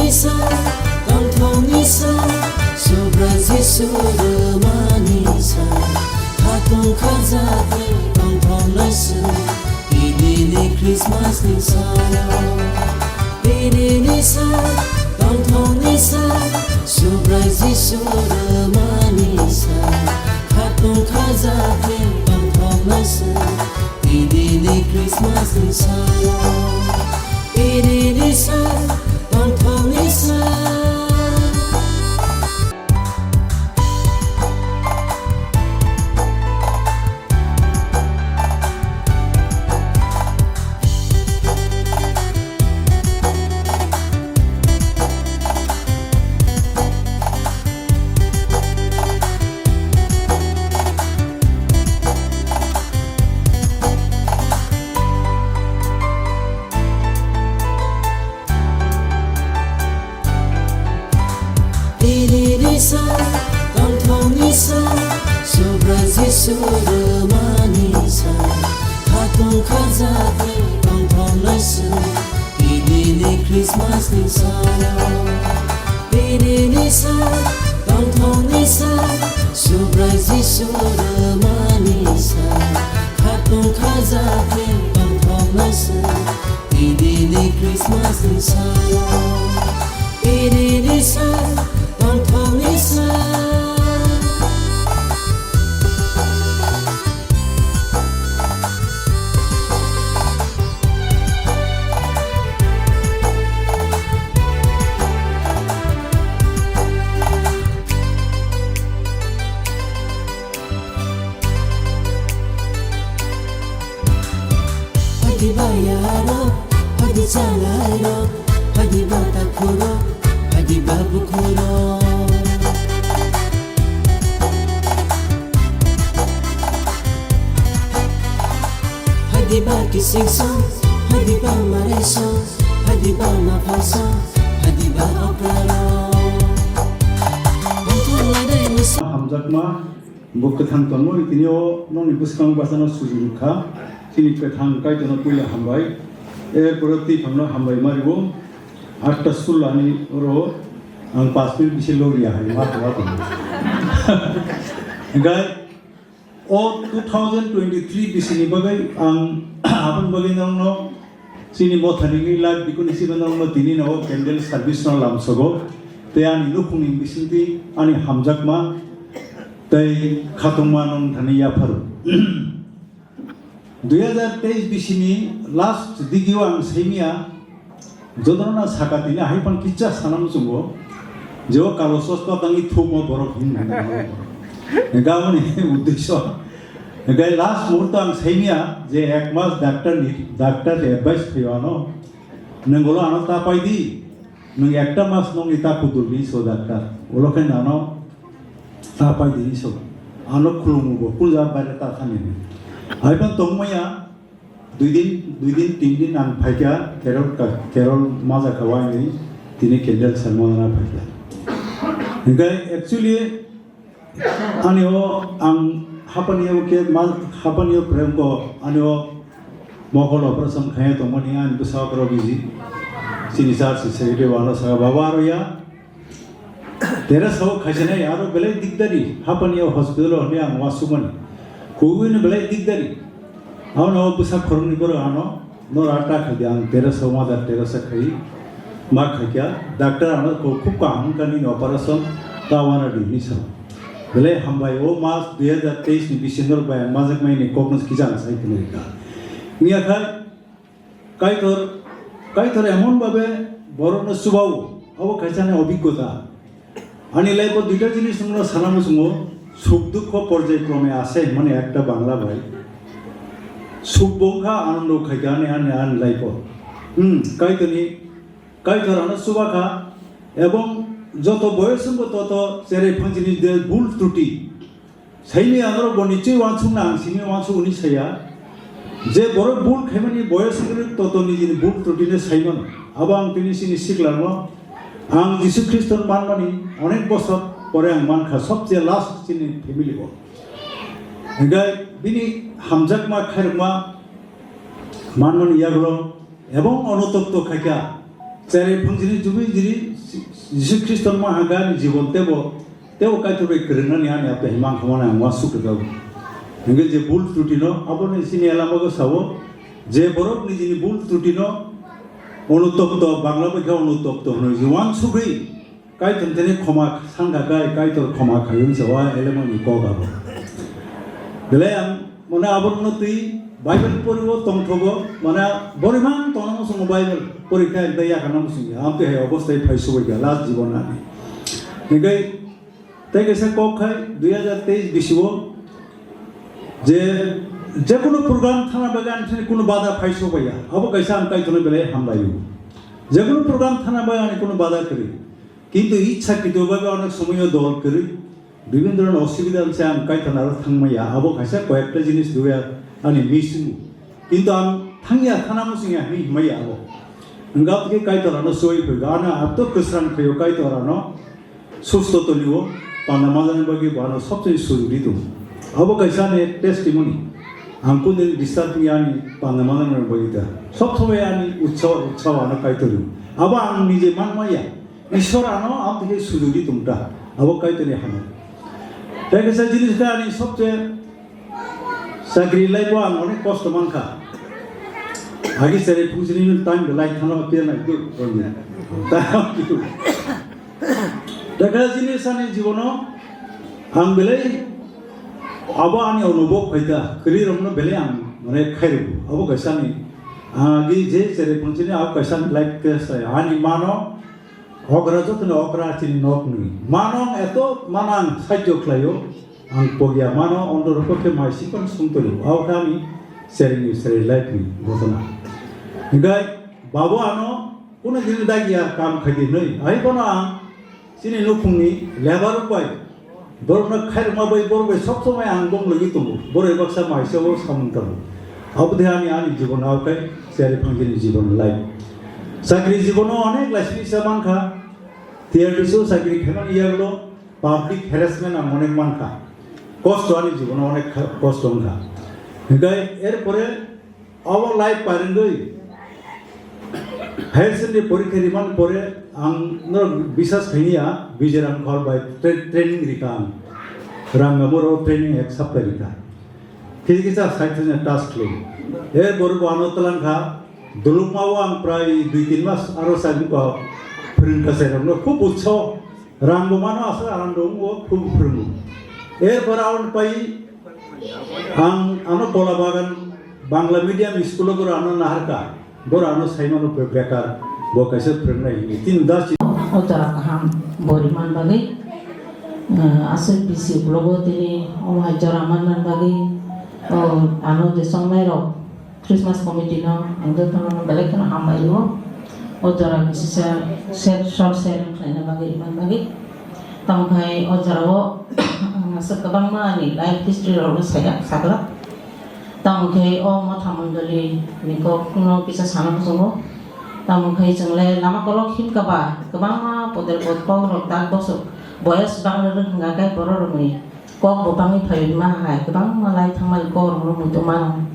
Nisa, Tong Nisa, Subrazi Surumanisa, Hatung Kazate, Tong Nasa, Ini Christmas Nisa, Ini Nisa, Tong Nisa, Subrazi Surumanisa, Hatung Kazate, Tong Nasa, Ini Christmas Nisa, Ini Nisa. Tong Nisa. Nisa, Tong Nisa, Subrazi Surumanisa, Hatung Kazate, Tong Nasa, Ini Christmas Nisa, Ini Nisa, Tong Nisa, Subrazi Surumanisa, Hatung Kazate, Tong Nasa, Ini Christmas Nisa, Ini Nisa. Tong Nisa. Hadi bayaro, hadi salayro, hadi batakuro, hadi babukuro. Hadi ba kisingso, hadi ba mareso, hadi ba mapaso, hadi ba opralo. Hamjakma bukatang tonmo itinyo nong ibuskang basana sujurukha sini petang kai tono puya hambai poroti phamno hambai maribo atta sulani oro ang pasmil bisiloria hai matwa tono gai o 2023 bisini bagai ang apun bagai nongno sini mothani lag bikuni sini nongno tini no candle service no lamsogo te ani lukung bisinti ani hamjakma tei khatungma nong thaniya pharu 2023 bisini last digio ang semia jodona sakatini haipan kicha sanam sungo jo kalosos to tangi thumo borok hin gamoni uddesho gai last muhurto ang semia je ek mas doctor advice thiyano nangolo ano tapai di nang ekta mas nong ita kudurbi so doctor oloken ano tapai di so ano khulumu kulja bare ta thani aiban tongmaya দুই দিন তিন দিন আং ফাইকা কেরল মাজা খাওয়াই নি তিনি candle সালমানা ফাইকা Inkai actually আনিও আং হাপানিও কে মাল হাপানিও প্রেম কো আনিও মগল অপারেশন খায় তো মনি আন বুসা করো বিজি সিনিসার সিসেরিটি ওয়ালা সা বাবা রয়া তেরা সব খাইছনে আরো বেলে দিগদারি হাপানিও হসপিটাল হনে আং ওয়াসুমনি কোউইন বেলে দিগদারি ಅವನು ಒಬ್ಬ ಖೊರನಿಗರು ಆನೋ 108 ಖದಿ ang 1313 ಖೈ ಮಾ ಖಕ್ಯಾ ಡಾಕ್ಟರ್ ಆನೋ ಖುಬ್ ಕಾಮ್ ಕನಿ ऑपरेशन ತಾವಾನ ಡಿನಿ ಸ ಬಲೆ ಹಂಬಾಯಿ ಓ ಮಾಸ್ 2023 ನಿ ಬಿಸಿನರ್ ಬಾಯ ಮಾಜಕ್ ಮೈನಿ ಕೋಗ್ನಸ್ কিজান সাইকেলিকা নিয়া খাই কাইতর এমন ভাবে বরণ সুবাও অব খাইছানে অভিজ্ঞতা আনি লাইফ দুইটা জিনিস তোমরা সালামু সুমো সুখ দুঃখ পর্যায়ক্রমে আসে মানে একটা বাংলা ভাই সুবংখা আনন্দ খাইগানে আনে আন লাইফ কাইতরানো সুবাখা এবং যত বয়স হবো তত চেরে ফাঁচিনি ভুল ত্রুটি সেইনি আনর বনিচে ওয়ানসুং না সিনি ওয়ানসু উনি সাইয়া যে বড় ভুল খাইমানি বয়স হলে তত নিজের ভুল ত্রুটিনে সাইমন আবার তিনি সিনি শিখলাম আং যিশু খ্রিস্টন মানমানি অনেক বছর পরে আং মানখা সবচেয়ে লাস্ট সিনি ফ্যামিলি বল গাই বিনি হামজাকমা খাইরমা মানমানি ইয়াগুলো এবং অনতপ্ত খাইকা Cari fungsi jubi jiri Yesus Kristus mahaga ni जीवन तेवो काय तो करना नहीं आने आप हिमांग हमारा वासु करता हो इंगे जे बुल त्रुटिनो अब ने सिने अलावा को सावो जे बरोब नि जिनी बुल त्रुटिनो अनुतप्त तो बांग्ला में क्या अनुतप्त तो होने जीवन सुगई काय तंत्रे क्षमा सांगा काय तो क्षमा खायुन सेवा एलेमनी कोगा हो बेले मने अब न तुई बाइबल पढ़िबो तंथबो मने बरिमान तनमो संग बाइबल परीक्षा दया खाना मुसिंग आम तो है अवस्था फाइसो गया लास्ट जीवन आने इंगे তাই কেসে কক খাই 2023 বিশিব যে কোনো প্রোগ্রাম থানা বাগান থেকে কোনো বাধা ফাইসো পাইয়া আবো কাইসা আম কাই তোনে বেলে হামলাইও যে কোনো প্রোগ্রাম থানা বাগানে কোনো বাধা করি কিন্তু ইচ্ছাকৃতভাবে অনেক সময় দল করি বিভিন্ন ধরনের অসুবিধা আছে আম কাই থানার থাংমাইয়া আবো কাইসা কয়েকটা জিনিস দুয়া আনি মিসিং কিন্তু আম থাংয়া থানা মুসিংয়া হি হিমাইয়া আবো enggak ke kai torano soi pegana atau kesan kayo kai torano susto toliwo panamadan bagi bano सबसे सुरुरी तो अब कैसा ने टेस्टिमोनी हमको ने डिस्टर्ब यानी panamadan bagi ta सब समय यानी उत्सव आना kai तोलु अब आम निजे मान माया ईश्वर आनो आप के सुरुरी तुमटा अब kai तने हम ताई कैसा जिनिस का यानी सबसे सागरी लाइफ आम अनेक कष्ट मानखा आगे से पूछने में टाइम लाइक खाना पे ना तो ताऊ कितु देखा जिनिस आने जीवनो आं बेले अब आने अनुभव फैदा करी रमनो बेले आं माने खाइरु अब कैसानी आगे जे सेरे पूछने आप कैसा लाइक कैसा आनी मानो अग्रा जो तो अग्रा चिन नोक नी मानो एतो मानां साइजो खलायो आं पोगिया मानो अंदर पके माइसी कोन सुंतलु आव कामी सेरिंग सेरे लाइक नी घटना Enggak, bawa ano, kuna jadi dagia kam khadi nai. Ahi kono ang sini nukung ni lebar upai. Baru nak khair mabai baru bai sok somai ang dong lagi tumu. Baru ebak sama isya baru samuntaru. Abu dhani ani jibon aukai seri panggil jibon lain. Sakri jibono anek lasmi saman kha. Theater show sakri khenon iyaglo public harassment ang onek man kha. Cost ani jibono onek cost on kha. Enggak, pore our life parengoi. Higher secondary परीक्षा रिमान परे आं न बिसास खैनिया बिजेराम घर बाय ट्रेनिंग रिका रांगामरो ट्रेनिंग एक सप्ताह रिका किसा साइटने टास्क ले ए बरु आनतलान खा दुलुमाव आं प्राय 2-3 मास आरो सागु को फोरों कासायनो खूब उत्सव रांगमानो आसा आनंदो खूब फोरों ए बराउन पाई आं आनो कोला बागान बांग्ला मीडियम स्कूल को आनो नाहरका Borano Simon Bekar, Bocasa Prena, Tin Dutch. Otara kaham boriman bagi, asal bisi blogo tini, jaraman bagi, anu de songmero, Christmas committee no, angdo tono belek na hamailo, otara bisi short sharing kleina bagi iman bagi, tangkai otara asal kabang mani life history orang saya sakla. Tangkai ma thamandali niko kuno bisa sana kusungo tangkai jengle lama kolok him kaba ma poder pot ko rok tak bosok boyas bangler ngakai boror mi kok bobangi phayin ma hai kabang malai thamal ko ro mutu man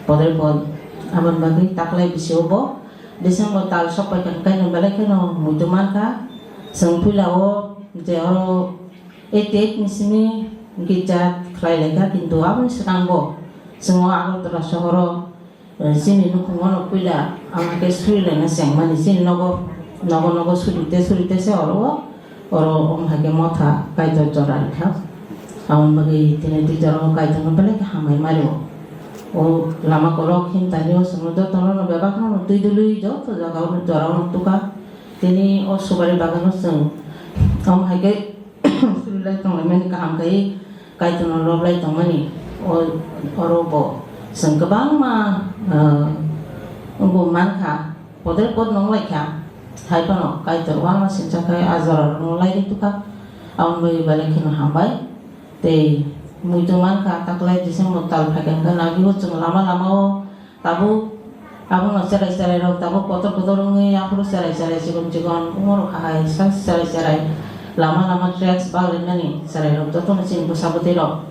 poder pot aman bagi taklai bisiobo desember tal sopai kan kai no balai kan mutu man ka sangpulao je oro etek nisini gijat khlai lega kintu aban sekambo semua aku terasa horo sini nukung ono pila anak kesuri lena siang mani sini nogo surite se oro om hake motha kaito joran khap aun bagi tine ti jaro kaito no bele hamai mario o lama kolok hin tanyo semudo tono no bebak no tui dului jo to jaga no jara no tuka tini o subari bagano seng om hake suri lai tong lemen kaham kai kaito no lob lai tong mani orobo sengkebang ma man kha poder pot nong lai kha hai pa no kai to wa ma sin cha kai azar nong lai tu ka aun bai balik no hambai te muito man kha tak lai disem motal phakan ka nagi ho chung lama o tabu abu no serai ro tabu kotor ngi apuru serai cikon umur hai serai lama tracks bal nani serai ro to mesin busabute ro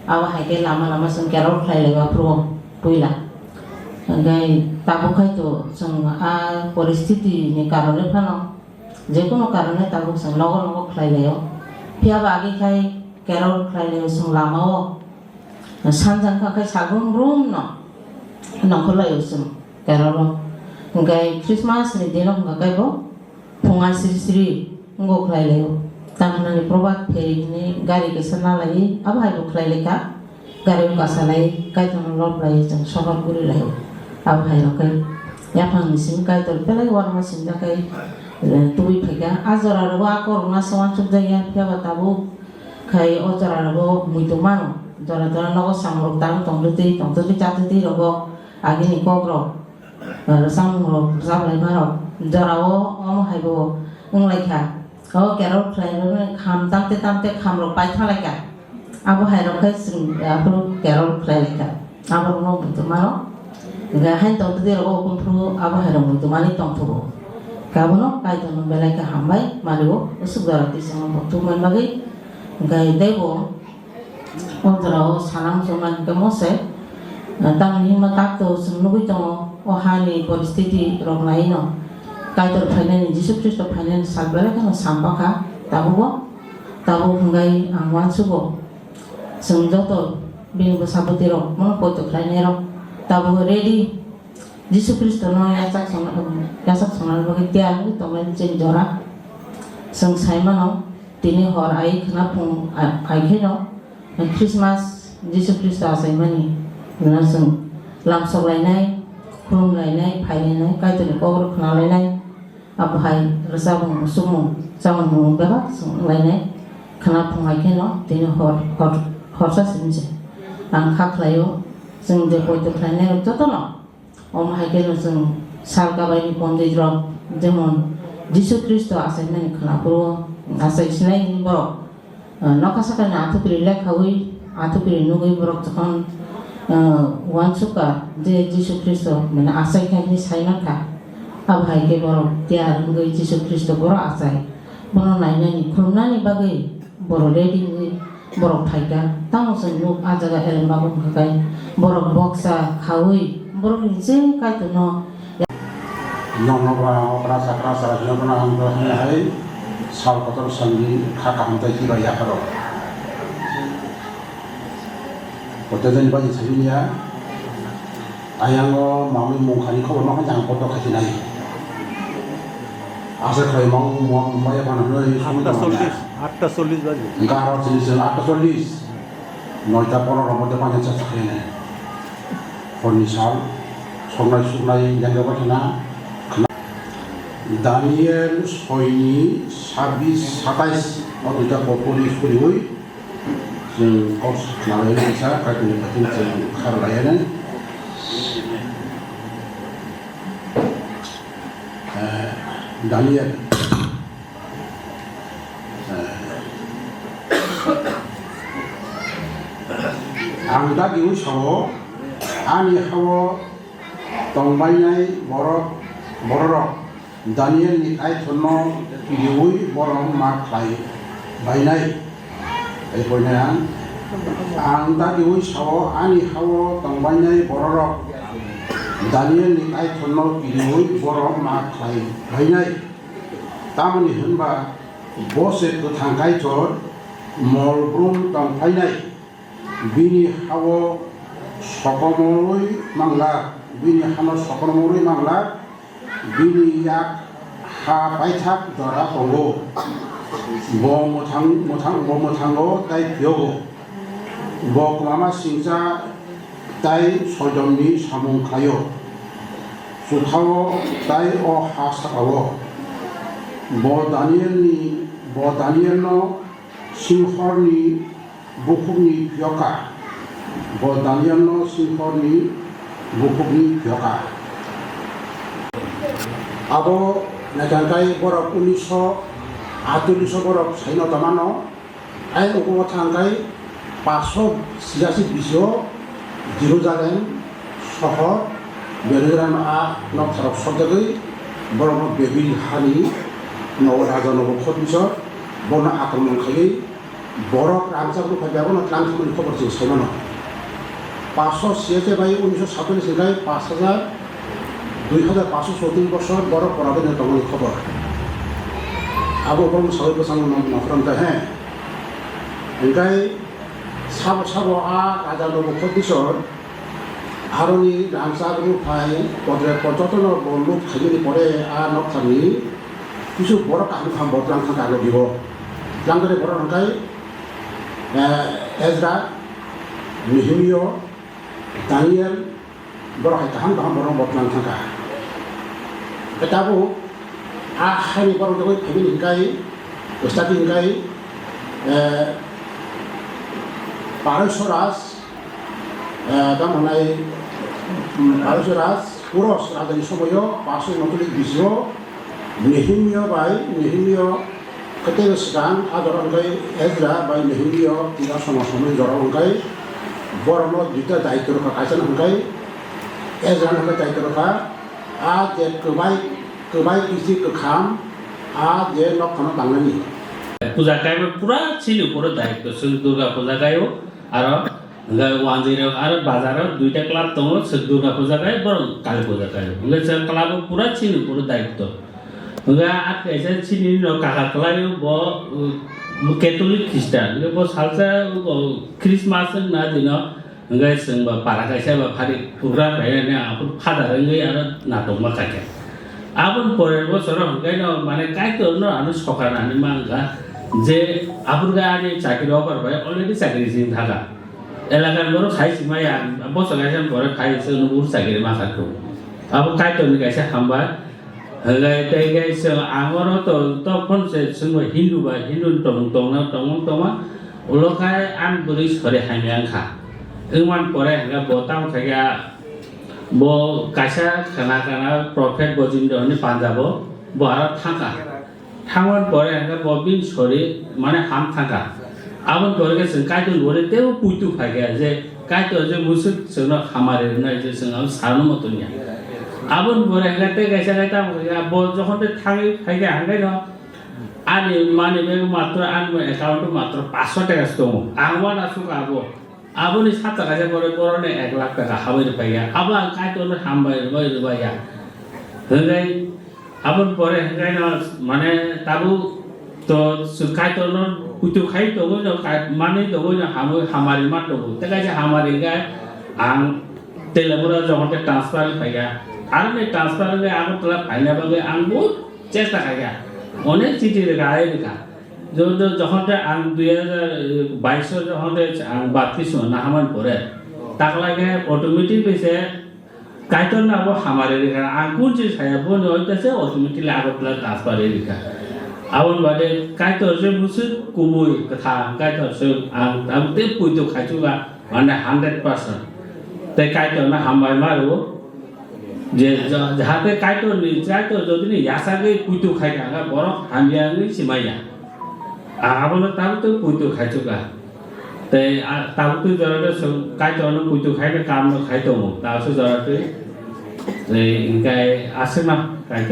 awa hai ke lama sengkerol khai lega pro puila Enggak tabukai tu seng परिस्थिति ni karone phano जेकुनो कारणे Tabuk seng nogo khlaileo pia bagi khai kerol khlaileo seng lamao sanjang ka kai sagung room no nongkholai seng kerol enggak Christmas ni dino enggak bo phunga sri ngo khlaileo tamna ni probat pheri ni gari ke sana lai abai bo khlaileka gari ka salai kai ton lor lai jang sohor guri lai abai ro kai ya phang sim kai tol pelai warma sim da kai tui phega azora ro wa ko na sawan chuk jaya pia batabu kai ozora ro muito mano dora no samro tang tong ti chat ti ro agi ni ko ro sam ro sam lai ma ro dora o hai bo ung lai kha o kero plai ro kham tam te kham ro pai tha lai ka abo hai ro kai sing abo kero plai lai ka abo no muito mano ga han tong ti ro ko pru abo hai ro muito mani tong thu kabono kai to belai ka hambai mario usugara ti sama botu man bagi gai debo ondrao sanam soman kemose tang ni matak to sunugui to ohani परिस्थिति roglai no kai to phainen jisu kristo phainen salbala ka sambaka tabugo tabu gai angwan sugo sungjo to bin basaboti ro mon poto phainen ro tabu ready Yesus Kristus no yasak sonal bagi tiang itu menceng jora seng sai mano tini hor ai kena pung ai keno Christmas Yesus Kristus asai mani na seng langsung lainai kurung lainai pai lainai kai tu ko kena lainai apa hai rasa bung sumu sama bung beba seng lainai kena pung ai keno tini hor sa simse ang hak layo seng de ko tu lainai to no Om haikeno seng salka bai ni pondei drop demon Yesus Kristus asai nani khana puro asai sinai ni boro nakasaka na atu piri lek hawi atu piri nugui borok tokon wansuka de Yesus Kristus mena asai kai ni saina ka ab haike boro tiar nugui Yesus Kristus boro asai boro nai nani khurna ni bagai boro ready ni boro phaika tang seng nuk ajaga el magum kai boro boksa hawi Borok ini kai tu no. Nono rasa jono na angdo hai sal kotor sangi khaka hantai ki ba ya karo. Potejen ba ji ya. Ayango mami mungkhani ko ma jang kotor khati nai. Asa khoi mang maya ban noi samudra. 8:40 baje. Ngaro jinis 8:40. Noita poro romote pa cha chakhene. Konisal sonai yang dapat kena Daniel soini sabis satais atau tidak populis kuriui yang kau kenal bisa kaki penting yang karlayana Daniel angda giu sawo ani hawo tongbainai borok Daniel ni ai thono pidiui borong mak khai bainai ai poinan anda diui sawo ani hawo tongbainai borok Daniel ni ai thono pidiui borong mak khai bainai tamani hunba bose ko thangkai thor molbrum tongbainai bini hawo sokomoroi mangla bini hano sokomoroi mangla bini yak ha paithak dora tongo bo mothango tai pyogo bo klama singsa tai sojomni samung khayo suthawo tai o hasakawo bo Daniel no singhorni bukhuni pyoka bo Daniel no singhorni bukhuni pyoka abo najantai borok 1948 borok saino tamano ai ko thangkai 586 bisyo Jerusalem শহর বেলগ্রাম knock সরব সজ্জাগৈ borok bebil hani নবরাজা নবখত bisor bono akromon khai borok ramsa ko phajago no tlang khumni khobor jing saimano 500 by 1947 গাই 2534 বছর বড় পরাধীন তখন খবর আবু বরং সবাই বসানো নফরন্ত হ্যাঁ এনকাই সাব সাব আ রাজা নব খদ্দিসর আরনি রামসা গ্রুপ ফাই পর্যটন লোক খাইনি পরে আর নকথানি কিছু বড় কাহিনী খাম বদলাম থাকা আলো দিব জানতে বড় নকাই এজরা নিহিমিয় দানিয়েল বড় হাই কাহাম কাহাম বড় বদলাম থাকা এটাবো আ হাইনি বড় জগৈ ফেমিলি হিংকাই ওস্তাদি হিংকাই পারস্বরাজ তারমানে পারস্বরাজ পুরস রাজানি সময় 549 বিসিও নেহিমিয় বাই নেহিমিয় কেতের সিগাং আদর অঙ্কাই এজরা বাই নেহিমিয় তিরা সময় জড় অঙ্কাই বরম দুইটা দায়িত্ব রক্ষা কাইছেন অঙ্কাই এজরা নামে দায়িত্ব রক্ষা আ যে কবাই কিসি খাম আ যে নখানো বাংলানি পূজা গাইব পুরা ছিল পুরো দায়িত্ব দুর্গা পূজা গাইব আর ওয়ানজির আর বাজার দুইটা ক্লাব দङ দুর্গা পূজা গাই বরং কালী পূজা গাই ক্লাব পুরা ছিল পুরো দায়িত্ব এসে চিনি কাকা ক্লাই ক্যাথলিক খ্রিস্টান সালसा ख्रिस्टमास ना दिन पारा गायसा फारि पुरा भाई फादार आरो नाटक माखाके आबन परेर बছর माने काय करनो आनो सखानानै मांगा जे आपुरगा आनि चाकरी अफार भाई अलरेडी चाकरी सिं थाका एलाकार बरो खाइसि माया बছর गायसा परे खाइसि नुबुर चाकरी माखाको अब काय करनो गायसा हामबा हगाय ताय गायसा आमरो तो फोन से जों हिन्दू बा हिन्दू तमा उलखाय आन बुरि सरे हाइमे आंखा एमान परे हगा बोताम थाया bo kaisa khana prophet bojindo ni panjabo bo ara thaka thangwan pore anga bobin sori mane ham thaka abon pore ke sing kai to bole teu puitu phage je kai to je musuk seno hamare na je sing am sarno motonia abon pore anga te kaisa kaita bo jokhon te thangi phage anga no ani mane be matro an account matro 500 টাকা stomo angwan asuk abo aboni 7 টাকা যে পরে পরনে 1 লাখ টাকা হাবাইতে পাইয়া আবার কাই তো হামবাই রবাইয়া হঙ্গাই আবন পরে হঙ্গাই না মানে তাবু তো কাই তো কুতু খাই তো গো মানে তো গো হামারি মাত তো তাই যে হামারি গায় আং তেলেমুরা যখন ট্রান্সফার পাইয়া আর নে ট্রান্সফার গে আগ তোলা পাইনা বাগে আং বহুত চেষ্টা খাইয়া অনেক চিঠি গায় লেখা যখন আং 2022 যখন আং বাতিস না হামান পরে তাক লাগে অটোমেটিক হইছে কাইতন না হামারে রেখা আং কোন যে ছায়া বন হইতাছে অটোমেটিকলি আগতলা ট্রান্সফার রেখা আবন বাদে কাইতর যে বুসু কুবুই কথা কাইতর সে আং তামতে পুইতো খাইছুগা মানে 100% তাই কাইতর না হামাই মারো যে যাহাতে কাইতর নি কাইতর যদি নি ইয়াসাগে পুইতো খাইগা বড় হামিয়াঙ্গি সিমাইয়া आबोनो ताबतो पुइतो खाइछुगा ते ताबतो जराटे काय तनो पुइतो खाइने काम न खाइतो मो तासो जराटे ए इनकाय आसेमा काय